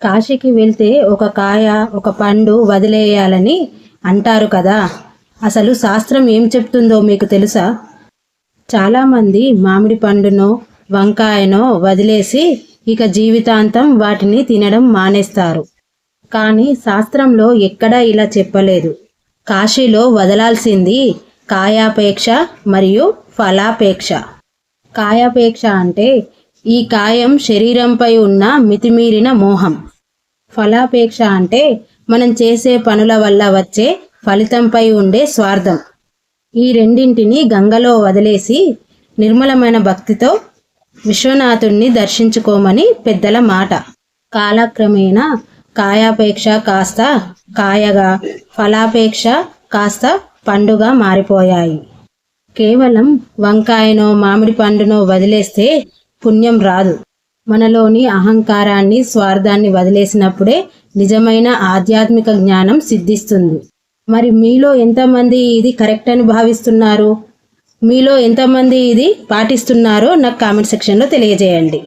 కాశీకి వెళ్తే ఒక కాయ ఒక పండు వదిలేయాలని అంటారు కదా. అసలు శాస్త్రం ఏం చెప్తుందో మీకు తెలుసా? చాలామంది మామిడి పండునో వంకాయనో వదిలేసి ఇక జీవితాంతం వాటిని తినడం మానేస్తారు. కానీ శాస్త్రంలో ఎక్కడా ఇలా చెప్పలేదు. కాశీలో వదలాల్సింది కాయాపేక్ష మరియు ఫలాపేక్ష. కాయాపేక్ష అంటే ఈ కాయం శరీరంపై ఉన్న మితిమీరిన మోహం. ఫలాపేక్ష అంటే మనం చేసే పనుల వల్ల వచ్చే ఫలితంపై ఉండే స్వార్థం. ఈ రెండింటిని గంగలో వదిలేసి నిర్మలమైన భక్తితో విశ్వనాథుణ్ణి దర్శించుకోమని పెద్దల మాట. కాలక్రమేణా కాయాపేక్ష కాస్త కాయగా, ఫలాపేక్ష కాస్త పండుగా మారిపోయాయి. కేవలం వంకాయనో మామిడి పండునో వదిలేస్తే పుణ్యం రాదు. మనలోని అహంకారాన్ని స్వార్థాన్ని వదిలేసినప్పుడే నిజమైన ఆధ్యాత్మిక జ్ఞానం సిద్ధిస్తుంది. మరి మీలో ఎంతమంది ఇది కరెక్ట్ అని భావిస్తున్నారు? మీలో ఎంతమంది ఇది పాటిస్తున్నారో నాకు కామెంట్ సెక్షన్లో తెలియజేయండి.